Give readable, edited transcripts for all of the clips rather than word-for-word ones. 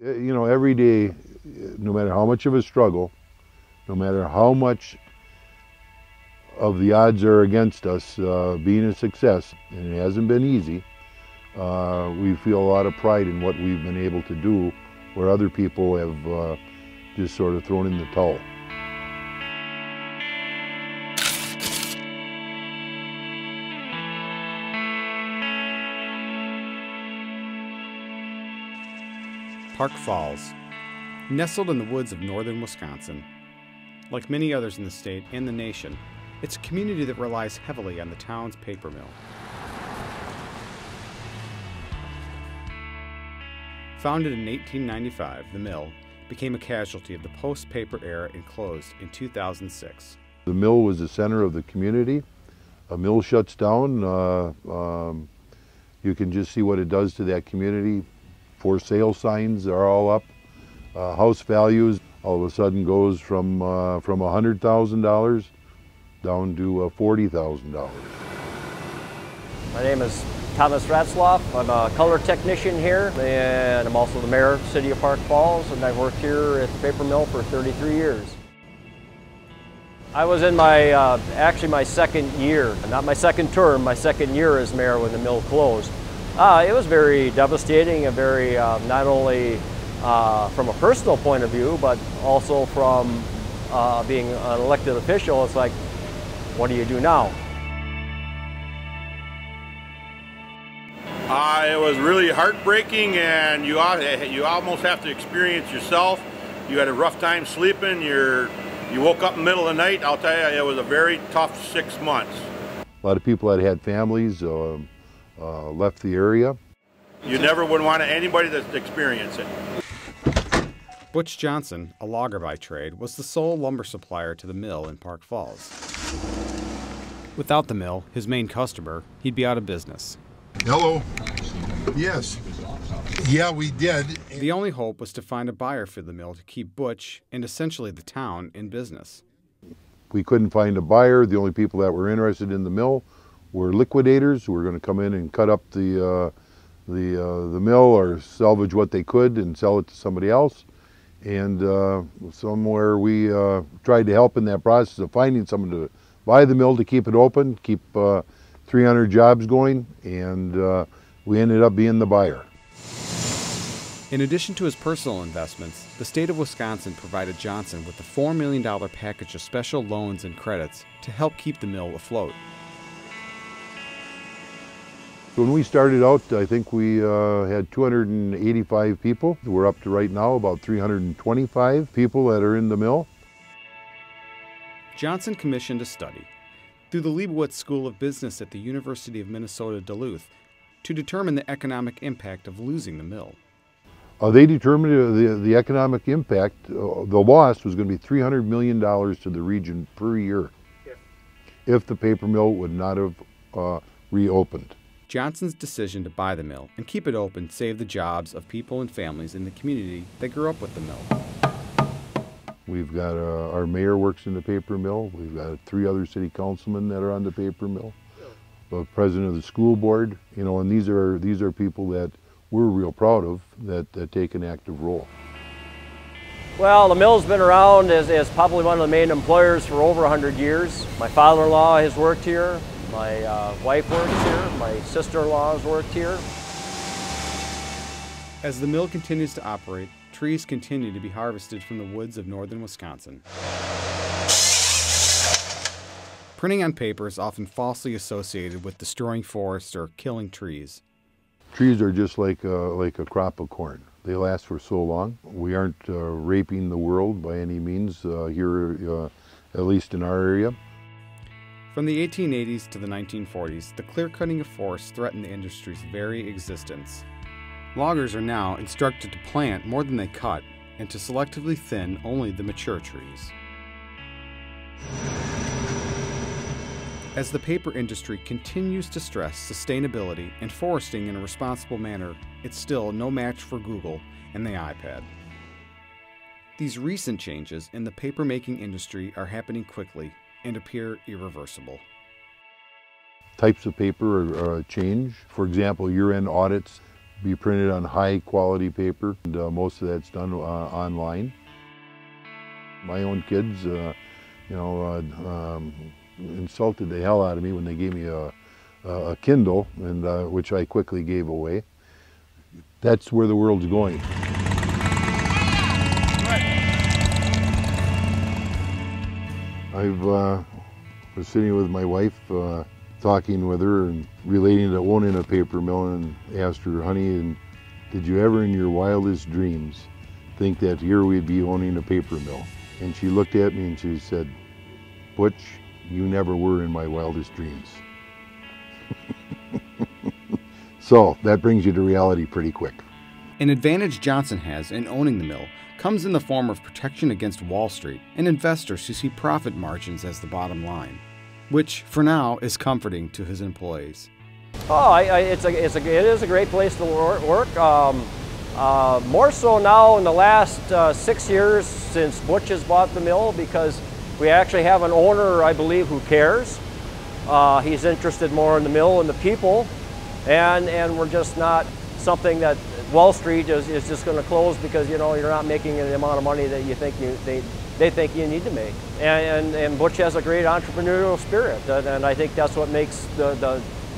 You know, every day, no matter how much of a struggle, no matter how much of the odds are against us being a success, and it hasn't been easy, we feel a lot of pride in what we've been able to do where other people have just sort of thrown in the towel. Park Falls, nestled in the woods of northern Wisconsin. Like many others in the state and the nation, it's a community that relies heavily on the town's paper mill. Founded in 1895, the mill became a casualty of the post-paper era and closed in 2006. The mill was the center of the community. A mill shuts down, you can just see what it does to that community. For sale signs are all up. House values all of a sudden goes from $100,000 down to $40,000. My name is Thomas Ratzlaff. I'm a color technician here, and I'm also the mayor of the city of Park Falls, and I've worked here at the paper mill for 33 years. I was in my, actually my second year, not my second term, my second year as mayor when the mill closed. It was very devastating and very, not only from a personal point of view, but also from being an elected official. It's like, what do you do now? It was really heartbreaking, and you almost have to experience yourself. You had a rough time sleeping. You woke up in the middle of the night. I'll tell you, it was a very tough 6 months. A lot of people that had families left the area. You never would want anybody to experience it. Butch Johnson, a logger by trade, was the sole lumber supplier to the mill in Park Falls. Without the mill, his main customer, he'd be out of business. Hello. Yes. Yeah, we did. The only hope was to find a buyer for the mill to keep Butch and essentially the town in business. We couldn't find a buyer. The only people that were interested in the mill were liquidators who were going to come in and cut up the mill or salvage what they could and sell it to somebody else. And somewhere we tried to help in that process of finding someone to buy the mill to keep it open, keep 300 jobs going, and we ended up being the buyer. In addition to his personal investments, the state of Wisconsin provided Johnson with a $4 million package of special loans and credits to help keep the mill afloat. When we started out, I think we had 285 people. We're up to right now about 325 people that are in the mill. Johnson commissioned a study through the Leibowitz School of Business at the University of Minnesota Duluth to determine the economic impact of losing the mill. They determined the economic impact, the loss was going to be $300 million to the region per year if the paper mill would not have reopened. Johnson's decision to buy the mill and keep it open saved the jobs of people and families in the community that grew up with the mill. We've got our mayor works in the paper mill. We've got 3 other city councilmen that are on the paper mill. The president of the school board, you know, and these are people that we're real proud of that take an active role. Well, the mill's been around as probably one of the main employers for over 100 years. My father-in-law has worked here. My wife works here. My sister-in-law has worked here. As the mill continues to operate, trees continue to be harvested from the woods of northern Wisconsin. Printing on paper is often falsely associated with destroying forests or killing trees. Trees are just like a crop of corn. They last for so long. We aren't raping the world by any means here, at least in our area. From the 1880s to the 1940s, the clear-cutting of forests threatened the industry's very existence. Loggers are now instructed to plant more than they cut and to selectively thin only the mature trees. As the paper industry continues to stress sustainability and foresting in a responsible manner, it's still no match for Google and the iPad. These recent changes in the paper-making industry are happening quickly and appear irreversible. Types of paper change. For example, year-end audits be printed on high quality paper, and most of that's done online. My own kids, insulted the hell out of me when they gave me a Kindle, and which I quickly gave away. That's where the world's going. I was sitting with my wife, talking with her and relating to owning a paper mill, and asked her, honey, and did you ever in your wildest dreams think that here we'd be owning a paper mill? And she looked at me and she said, Butch, you never were in my wildest dreams. So that brings you to reality pretty quick. An advantage Johnson has in owning the mill comes in the form of protection against Wall Street and investors who see profit margins as the bottom line, which for now is comforting to his employees. Oh, it is a great place to work. More so now in the last 6 years since Butch has bought the mill, because we actually have an owner, I believe, who cares. He's interested more in the mill and the people, and we're just not something that Wall Street is just going to close because you're not making the amount of money that you think they think you need to make. And Butch has a great entrepreneurial spirit, and I think that's what makes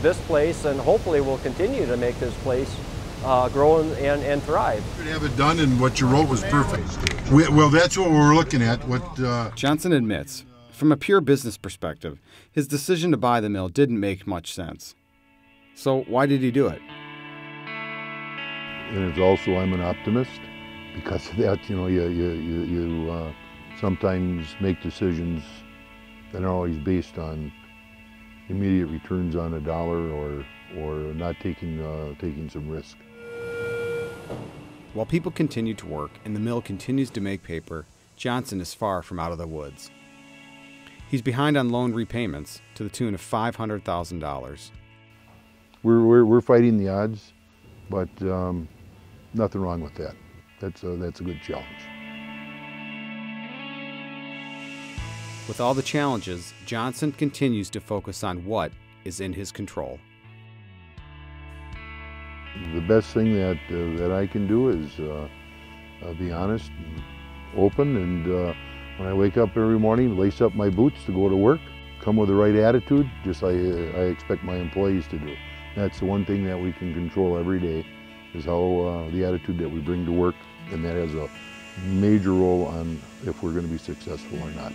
this place, and hopefully will continue to make this place grow and thrive. To have it done, and what you wrote was perfect. Well, that's what we're looking at. Johnson admits, from a pure business perspective, his decision to buy the mill didn't make much sense. So why did he do it? And it's also, I'm an optimist. Because of that, you sometimes make decisions that aren't always based on immediate returns on a dollar, or not taking some risk. While people continue to work and the mill continues to make paper, Johnson is far from out of the woods. He's behind on loan repayments to the tune of $500,000. We're fighting the odds, but nothing wrong with that. That's a good challenge. With all the challenges, Johnson continues to focus on what is in his control. The best thing that I can do is be honest and open, and when I wake up every morning, lace up my boots to go to work, come with the right attitude, just like I expect my employees to do. That's the one thing that we can control every day, is how the attitude that we bring to work, and that has a major role on if we're going to be successful or not.